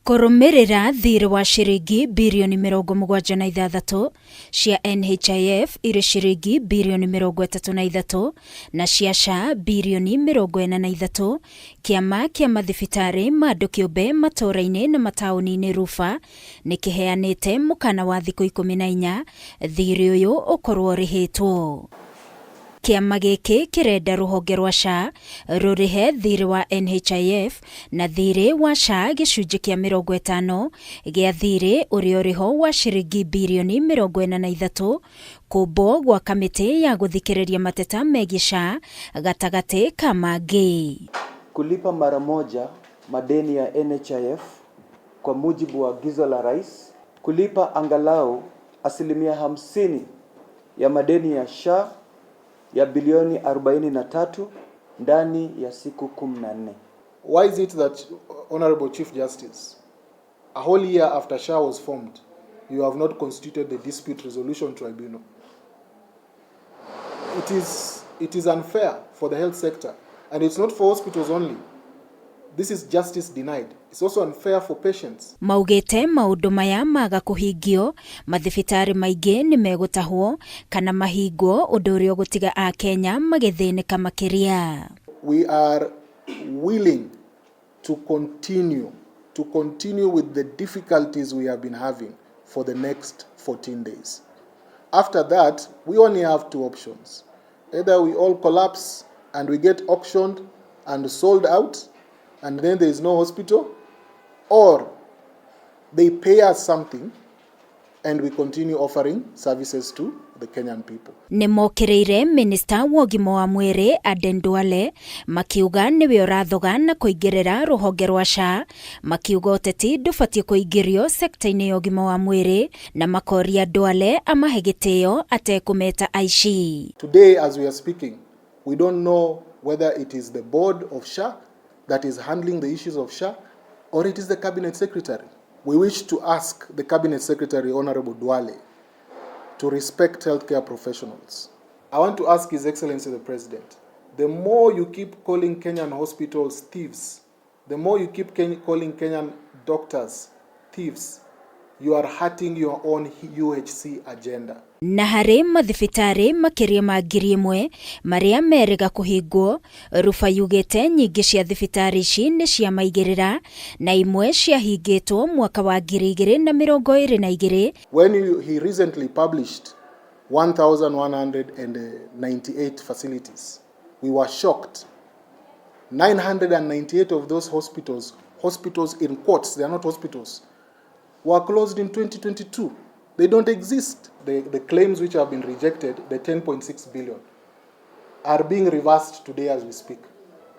Kurumirira thiirĩ wa ciringi birioni 76 cia NHIF iri ciringi birioni 33 na cia SHA birioni 43, kiama kia mathibitari ma andu kiumbe matura-ini na matauni-ini RUPHA nikiheanite mukana wa thiku 14 thiirĩ uyu ukorwo rihitwo. Kiama giki kirenda ruhonge rwa SHA rurihe thiirĩ wa NHIF na thiirĩ wa SHA gicunji kia 50 gia thiirĩ uria uriho wa ciringi birioni 43 kumbo gwa kamiti ya guthikiriria mateta megi SHA gatagati ka MANGI. Kulipa mara moja madeni ya NHIF kwa mujibu wa agizo la Rais, kulipa angalau 50% ya madeni ya SHA ya bilioni 43 ndani ya siku 14. Why is it that, Honorable Chief Justice, a whole year after SHA was formed, you have not constituted the Dispute Resolution Tribunal? It is unfair for the health sector, and it's not for hospitals only. This is justice denied. It's also unfair for patients. Maugete maundu maya maga kuhingio, mathibitari maingi nimegutahwo kana mahingwo undu uria gutiga AKENYA magithinika makiria. We are willing to continue with the difficulties we have been having for the next 14 days. After that, we only have two options. Either we all collapse and we get auctioned and sold out, and then there is no hospital, or they pay us something and we continue offering services to the Kenyan people. Nimokireire Minister wa ugima wa mwiri ANDU makiuga niwe urathoga na kuingirira ruhonge rwa SHA, makiuga uteti ndubatie kuingirio sekta-ini ya ugima wa mwiri na makoria Duale amahe gitio atekumeta aici. Today as we are speaking, we don't know whether it is the board of SHA that is handling the issues of SHA, or it is the Cabinet Secretary. We wish to ask the Cabinet Secretary, Honorable Duale, to respect healthcare professionals. I want to ask His Excellency the President, the more you keep calling Kenyan hospitals thieves, the more you keep calling Kenyan doctors thieves, you are hurting your own UHC agenda. Na hari mathibitari makiria ma 1,000 maria merega kuhingwo, RUPHA yugite nyingi cia thibitari ici ni cia maigirira na imwe cia hingitwo mwaka wa 2022. When he recently published 1,198 facilities, we were shocked. 998 of those hospitals in quotes, they are not hospitals, were closed in 2022. They don't exist. The claims which have been rejected, the 10.6 billion, are being reversed today as we speak.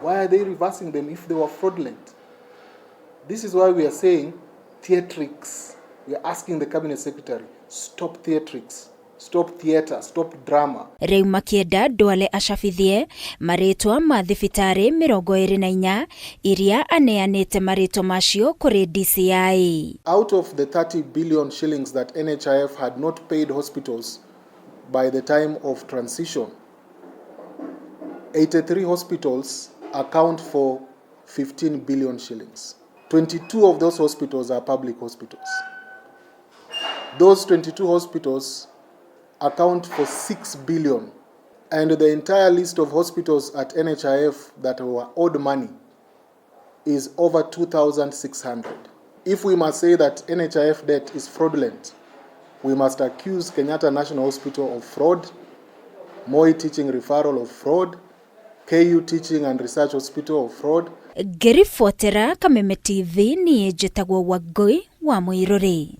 Why are they reversing them if they were fraudulent? This is why we are saying theatrics. We are asking the Cabinet Secretary, stop theatrics. Stop theater, stop drama. Reu makienda Duale acabithie maritwa ma thibitari 24 iria aneanite maritwa macio kuri DCI. Out of the 30 billion shillings that NHIF had not paid hospitals by the time of transition, 83 hospitals account for 15 billion shillings. 22 of those hospitals are public hospitals. Those 22 hospitals account for 6 billion, and the entire list of hospitals at NHIF that were owed money is over 2,600. If we must say that NHIF debt is fraudulent, we must accuse Kenyatta National Hospital of fraud, Moi Teaching Referral of fraud, KU Teaching and Research Hospital of fraud. Gerifotera Kameme TV ni njitagwo Wangui wa Muiruri.